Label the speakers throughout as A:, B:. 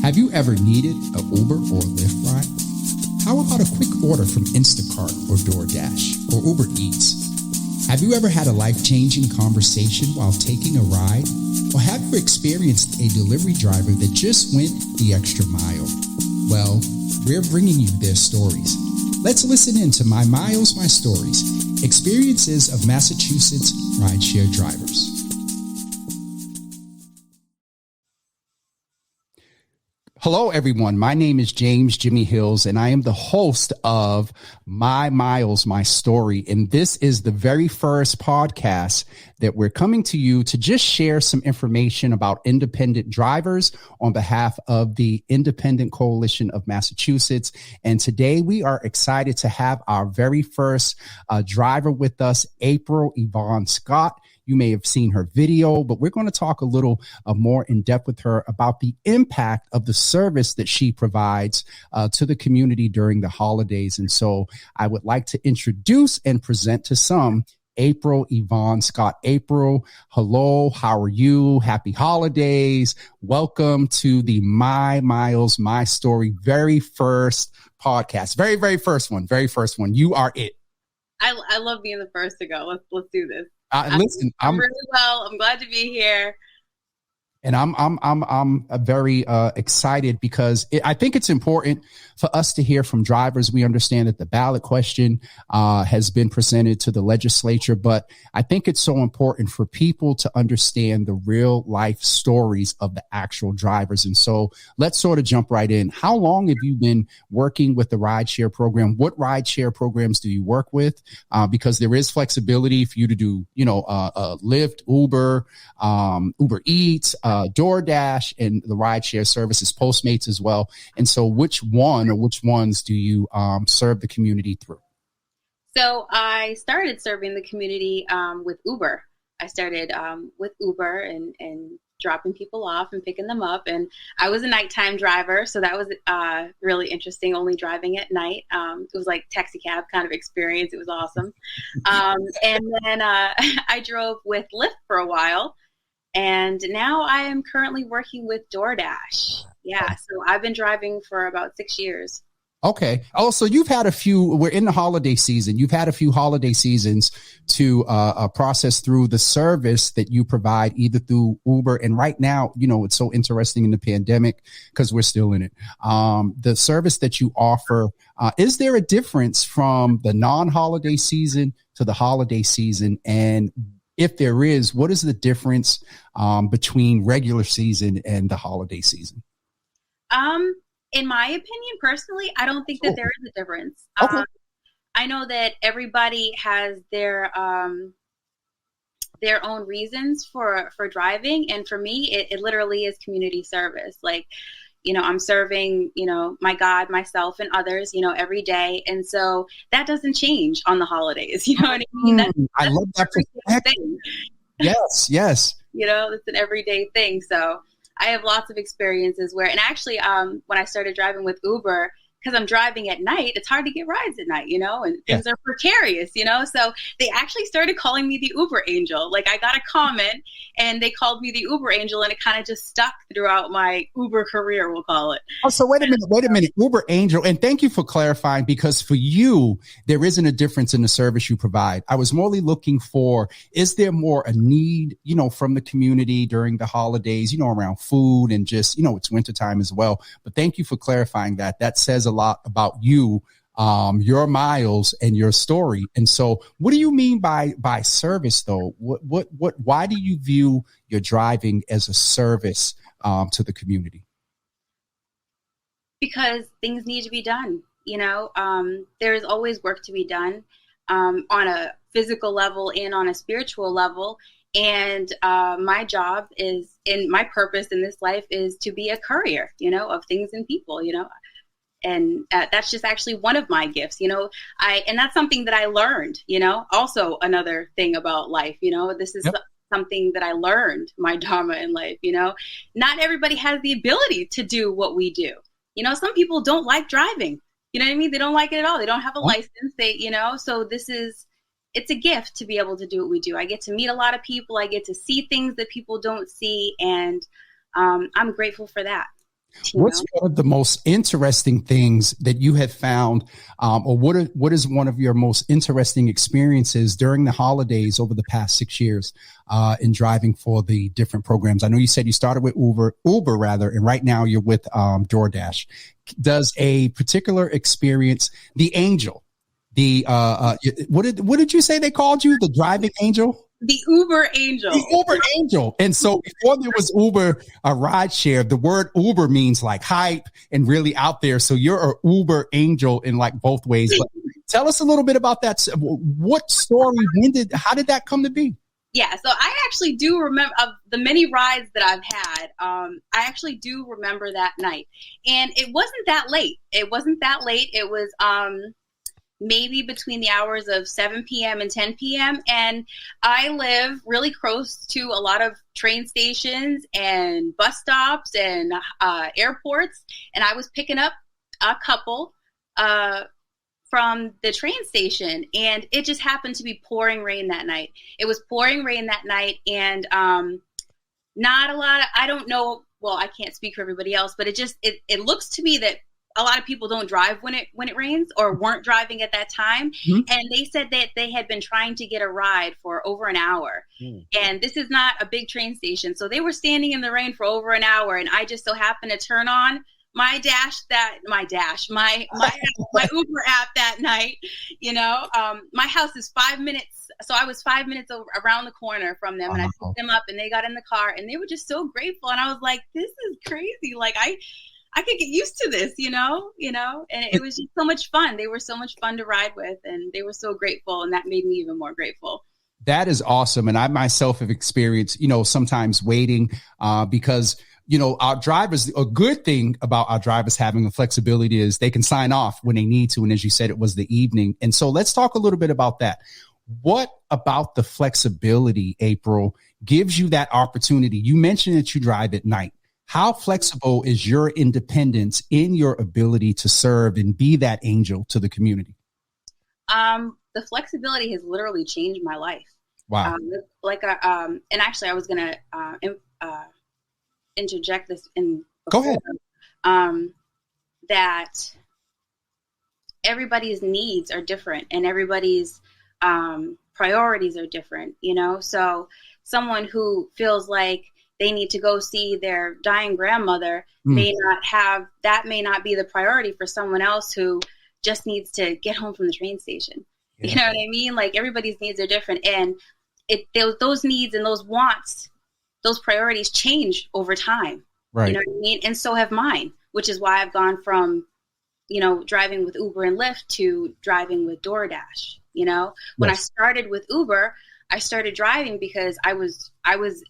A: Have you ever needed an Uber or Lyft ride? How about a quick order from Instacart or DoorDash or Uber Eats? Have you ever had a life-changing conversation while taking a ride? Or have you experienced a delivery driver that just went the extra mile? Well, we're bringing you their stories. Let's listen in to My Miles, My Stories, experiences of Massachusetts rideshare drivers. Hello, everyone. My name is James Jimmy Hills, and I am the host of My Miles, My Story. And this is the very first podcast that we're coming to you to just share some information about independent drivers on behalf of the Independent Coalition of Massachusetts. And today we are excited to have our very first driver with us, Apryl Yvonne Scott. You may have seen her video, but we're going to talk a little more in depth with her about the impact of the service that she provides to the community during the holidays. And so I would like to introduce and present to some Apryl Yvonne Scott. Apryl, hello, how are you? Happy holidays. Welcome to the My Miles, My Story, very first podcast. Very first one. You are it.
B: I love being the first to go. Let's do this.
A: Listen,
B: I'm really well. I'm glad to be here.
A: And I'm very excited because I think it's important for us to hear from drivers. We understand that the ballot question has been presented to the legislature, but I think it's so important for people to understand the real life stories of the actual drivers. And so let's sort of jump right in. How long have you been working with the rideshare program? What rideshare programs do you work with? Because there is flexibility for you to do, Lyft, Uber, Uber Eats, DoorDash, and the rideshare services, Postmates as well. And so which ones do you serve the community through?
B: So I started serving the community with Uber. I started with Uber and dropping people off and picking them up. And I was a nighttime driver, so that was really interesting, only driving at night. It was like taxi cab kind of experience. It was awesome. And then I drove with Lyft for a while. And now I am currently working with DoorDash. Yeah, so I've been driving for about 6 years.
A: Okay. Oh, so you've had we're in the holiday season. You've had a few holiday seasons to process through the service that you provide either through Uber. And right now, it's so interesting in the pandemic because we're still in it. The service that you offer, is there a difference from the non-holiday season to the holiday season? And if there is, what is the difference between regular season and the holiday season?
B: In my opinion, personally, I don't think that there is a difference.
A: Okay.
B: I know that everybody has their own reasons for driving. And for me, it literally is community service. Like, I'm serving, my God, myself, and others, every day. And so that doesn't change on the holidays. You know what I mean?
A: I love that perspective. Yes.
B: It's an everyday thing. So I have lots of experiences where, and actually, when I started driving with Uber, because I'm driving at night, it's hard to get rides at night, and things are precarious, so they actually started calling me the Uber Angel. Like, I got a comment and they called me the Uber Angel, and it kind of just stuck throughout my Uber career, we'll call it.
A: Oh, so wait a minute, Uber Angel. And thank you for clarifying, because for you, there isn't a difference in the service you provide. I was morely looking for, is there more a need, from the community during the holidays, around food and just, it's wintertime as well. But thank you for clarifying that. That says a lot about you, your miles, and your story. And so what do you mean by service, though? Why do you view your driving as a service to the community?
B: Because things need to be done. There is always work to be done on a physical level and on a spiritual level. And my job is, and my purpose in this life is to be a courier, of things and people, And that's just actually one of my gifts, and that's something that I learned, also another thing about life, this is something that I learned, my dharma in life, not everybody has the ability to do what we do. Some people don't like driving, you know what I mean? They don't like it at all. They don't have a license. So it's a gift to be able to do what we do. I get to meet a lot of people. I get to see things that people don't see. And I'm grateful for that.
A: What's one of the most interesting things that you have found, or what is one of your most interesting experiences during the holidays over the past 6 years in driving for the different programs? I know you said you started with Uber rather, and right now you're with DoorDash. Does a particular experience, the angel, what did you say they called you? The driving angel?
B: The Uber angel.
A: The Uber angel. And so before there was Uber, a ride share, the word Uber means like hype and really out there. So you're an Uber angel in like both ways. But tell us a little bit about that. What story, how did that come to be?
B: Yeah, so I actually do remember of the many rides that I've had. I actually do remember that night. And it wasn't that late. It was maybe between the hours of 7 p.m. and 10 p.m. And I live really close to a lot of train stations and bus stops and airports. And I was picking up a couple from the train station, and it just happened to be pouring rain that night. It was pouring rain that night, and not a lot of, I don't know, well, I can't speak for everybody else, but it looks to me that a lot of people don't drive when it rains, or weren't driving at that time. Mm-hmm. And they said that they had been trying to get a ride for over an hour. And this is not a big train station. So they were standing in the rain for over an hour. And I just so happened to turn on my Uber app that night. You know, my house is 5 minutes. So I was 5 minutes around the corner from them, and I picked them up, and they got in the car, and they were just so grateful. And I was like, this is crazy. Like I could get used to this, you know, and it was just so much fun. They were so much fun to ride with, and they were so grateful, and that made me even more grateful.
A: That is awesome. And I myself have experienced, sometimes waiting because, our drivers, a good thing about our drivers having the flexibility is they can sign off when they need to. And as you said, it was the evening. And so let's talk a little bit about that. What about the flexibility, Apryl, gives you that opportunity? You mentioned that you drive at night. How flexible is your independence in your ability to serve and be that angel to the community?
B: The flexibility has literally changed my life.
A: Wow.
B: And actually I was going to interject this in.
A: Go ahead.
B: That everybody's needs are different, and everybody's priorities are different, So someone who feels like they need to go see their dying grandmother may not be the priority for someone else who just needs to get home from the train station. Yeah. You know what I mean? Like, everybody's needs are different, and those needs and those wants, those priorities change over time.
A: Right.
B: You know what I mean? And so have mine, which is why I've gone from, driving with Uber and Lyft to driving with DoorDash. When I started with Uber, I started driving because I was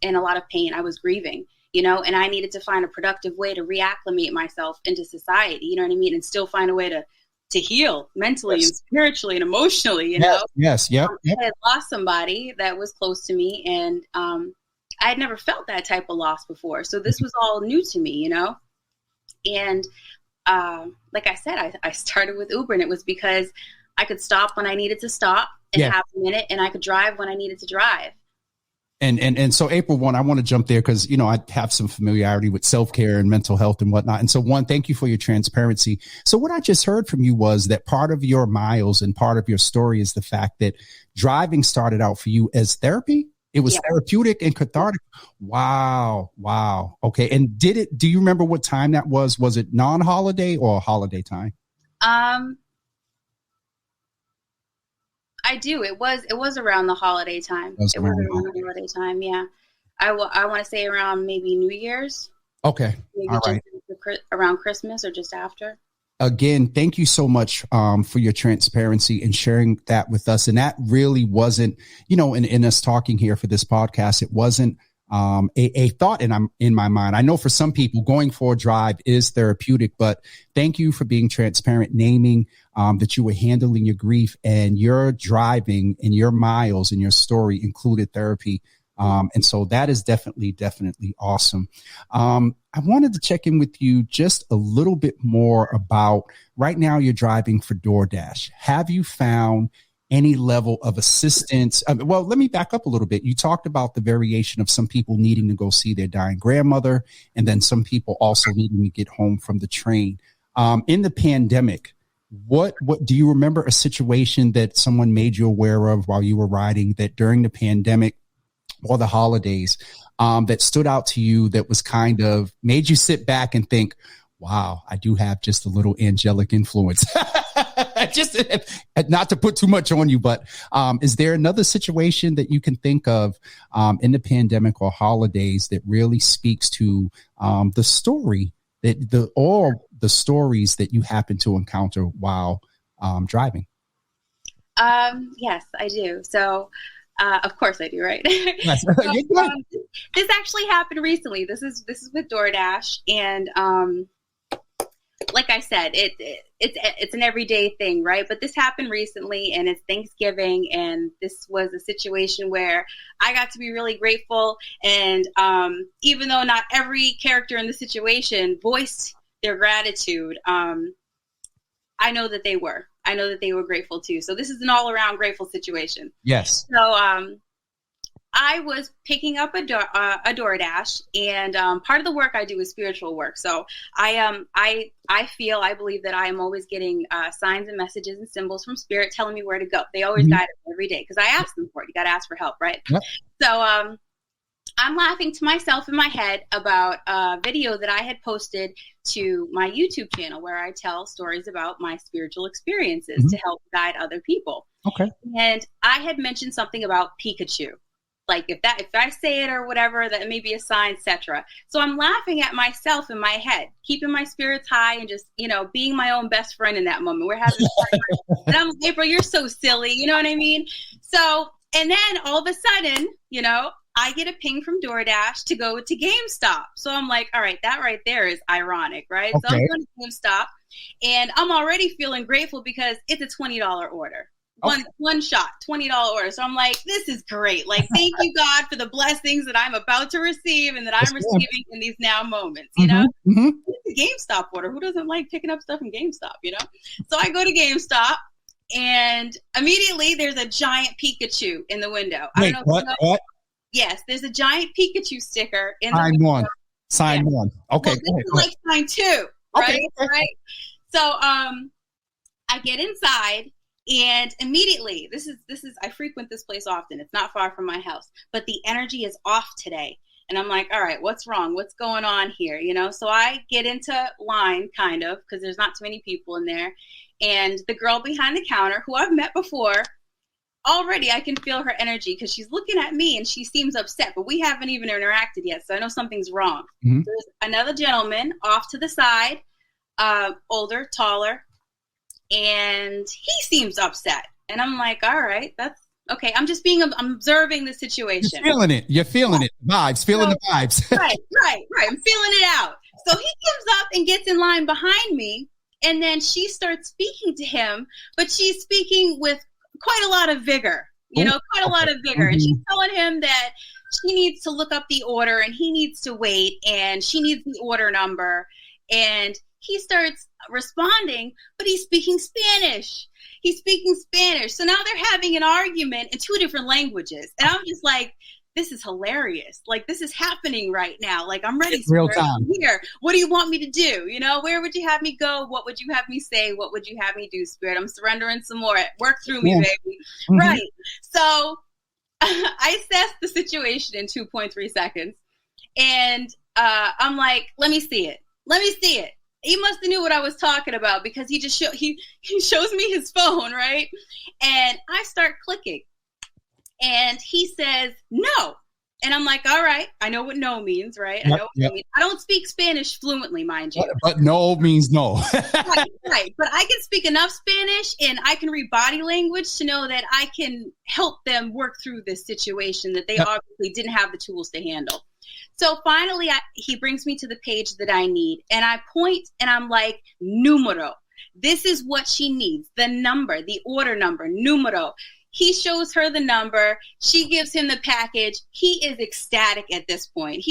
B: in a lot of pain. I was grieving, and I needed to find a productive way to reacclimate myself into society, you know what I mean? And still find a way to heal mentally and spiritually and emotionally,
A: Yes. Yep.
B: I had lost somebody that was close to me, and I had never felt that type of loss before. So this was all new to me, And like I said, I started with Uber, and it was because I could stop when I needed to stop and have a minute, and I could drive when I needed to drive.
A: And so Apryl, I want to jump there because, I have some familiarity with self-care and mental health and whatnot. And so thank you for your transparency. So what I just heard from you was that part of your miles and part of your story is the fact that driving started out for you as therapy. It was therapeutic and cathartic. Wow. Okay. And do you remember what time that was? Was it non-holiday or holiday time?
B: I do. It was around the holiday time. It was around the holiday time. Yeah. I want to say around maybe New Year's.
A: Okay.
B: Maybe all right. Around Christmas or just after.
A: Again, thank you so much for your transparency and sharing that with us. And that really wasn't, in us talking here for this podcast, it wasn't a thought in my mind. I know for some people going for a drive is therapeutic, but thank you for being transparent, naming that you were handling your grief, and your driving and your miles and your story included therapy. And so that is definitely awesome. I wanted to check in with you just a little bit more about, right now you're driving for DoorDash. Have you found any level of assistance? Well, let me back up a little bit. You talked about the variation of some people needing to go see their dying grandmother, and then some people also needing to get home from the train. In the pandemic, what do you remember a situation that someone made you aware of while you were riding, that during the pandemic or the holidays, that stood out to you, that was kind of made you sit back and think, wow, I do have just a little angelic influence? Just not to put too much on you, but is there another situation that you can think of in the pandemic or holidays that really speaks to the story, that all the stories that you happen to encounter while driving?
B: Yes, I do. So, of course I do, right?
A: Yes.
B: So, this actually happened recently. This is with DoorDash, and like I said, it's an everyday thing, right? But this happened recently, and it's Thanksgiving, and this was a situation where I got to be really grateful. And even though not every character in the situation voiced their gratitude, I know that they were. I know that they were grateful too. So this is an all-around grateful situation.
A: Yes.
B: So I was picking up a DoorDash, and part of the work I do is spiritual work. So I believe that I am always getting signs and messages and symbols from Spirit telling me where to go. They always guide me every day because I ask them for it. You got to ask for help, right? Yep. So I'm laughing to myself in my head about a video that I had posted to my YouTube channel where I tell stories about my spiritual experiences to help guide other people.
A: Okay.
B: And I had mentioned something about Pikachu. Like if I say it or whatever, that may be a sign, etc. So I'm laughing at myself in my head, keeping my spirits high and just, being my own best friend in that moment. We're having and I'm like, Apryl, you're so silly. You know what I mean? So, and then all of a sudden, I get a ping from DoorDash to go to GameStop. So I'm like, all right, that right there is ironic, right? Okay. So I'm going to GameStop, and I'm already feeling grateful because it's a $20 order. One shot, $20 order. So I'm like, this is great. Like, thank you, God, for the blessings that I'm about to receive and that I'm receiving in these now moments, It's a GameStop order. Who doesn't like picking up stuff in GameStop, So I go to GameStop, and immediately there's a giant Pikachu in the window.
A: Wait, I don't know what?
B: Yes, there's a giant Pikachu sticker in the
A: window. Sign one. Okay.
B: Well, this is like sign two, right? Okay. Right. So I get inside, and immediately this is I frequent this place often. It's not far from my house, but the energy is off today. And I'm like, all right, what's wrong? What's going on here? So I get into line kind of because there's not too many people in there. And the girl behind the counter, who I've met before, already I can feel her energy because she's looking at me and she seems upset, but we haven't even interacted yet. So I know something's wrong. Mm-hmm. There's another gentleman off to the side, older, taller, and he seems upset. And I'm like, all right, that's okay. I'm observing the situation.
A: You're feeling it. Vibes, feeling the vibes.
B: Right. I'm feeling it out. So he comes up and gets in line behind me. And then she starts speaking to him, but she's speaking with quite a lot of vigor, quite a lot of vigor. Mm-hmm. And she's telling him that she needs to look up the order and he needs to wait and she needs the order number. And he starts responding, but he's speaking Spanish. So now they're having an argument in two different languages. And I'm just like, this is hilarious. Like, this is happening right now. Like, I'm ready.
A: Real time.
B: Here. What do you want me to do? Where would you have me go? What would you have me say? What would you have me do, Spirit? I'm surrendering some more. Work through me, baby. Mm-hmm. Right. So I assessed the situation in 2.3 seconds. And I'm like, let me see it. He must have knew what I was talking about because he just he shows me his phone, right? And I start clicking. And he says, no. And I'm like, all right, I know what no means, right? I know what no means. I don't speak Spanish fluently, mind you.
A: But no means no.
B: Right. But I can speak enough Spanish and I can read body language to know that I can help them work through this situation that they obviously didn't have the tools to handle. So finally, he brings me to the page that I need. And I point and I'm like, numero. This is what she needs. The number, the order number, numero. He shows her the number. She gives him the package. He is ecstatic at this point.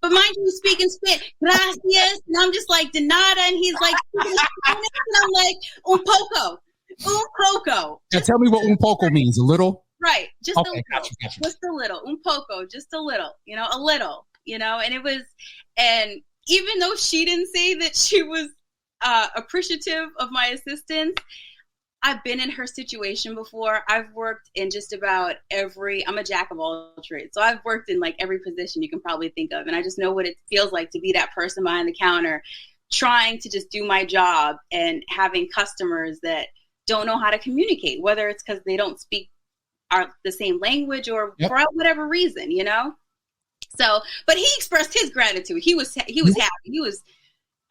B: But mind you, he's speaking Spanish. Gracias. And I'm just like, de nada. And he's like, and I'm like, un poco. Un poco.
A: Now tell me what un poco means. A little?
B: Right. Just
A: okay,
B: a little.
A: gotcha.
B: Just a little. Un poco. Just a little. A little. And it was, and even though she didn't say that she was appreciative of my assistance, I've been in her situation before. I've worked in just about I'm a jack of all trades. So I've worked in like every position you can probably think of. And I just know what it feels like to be that person behind the counter, trying to just do my job and having customers that don't know how to communicate, whether it's because they don't speak the same language or for whatever reason, So, but he expressed his gratitude. He was happy. He was,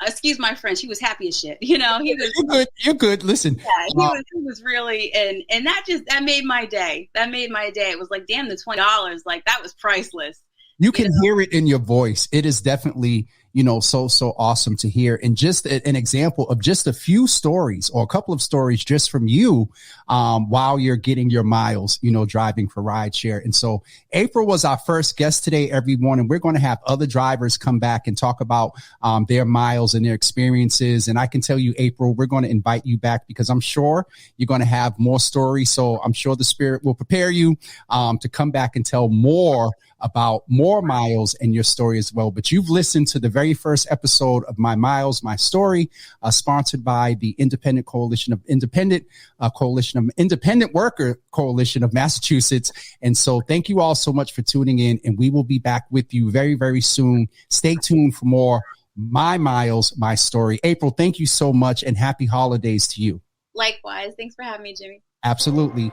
B: excuse my French, he was happy as shit. He was.
A: You're good. Listen.
B: Yeah, he was really, and that made my day. That made my day. It was like, damn, the $20, like that was priceless.
A: You can hear it in your voice. It is definitely, so awesome to hear. And just an example of just a few stories or a couple of stories just from you while you're getting your miles, driving for rideshare. And so Apryl was our first guest today, everyone. And we're going to have other drivers come back and talk about their miles and their experiences. And I can tell you, Apryl, we're going to invite you back because I'm sure you're going to have more stories. So I'm sure the spirit will prepare you to come back and tell more about more miles and your story as well. But you've listened to the very first episode of My Miles, My Story, sponsored by the Independent Coalition of Independent Worker Coalition of Massachusetts. And so thank you all so much for tuning in, and we will be back with you very, very soon. Stay tuned for more My Miles, My Story. Apryl, thank you so much, and happy holidays to you.
B: Likewise. Thanks for having me, Jimmy.
A: Absolutely.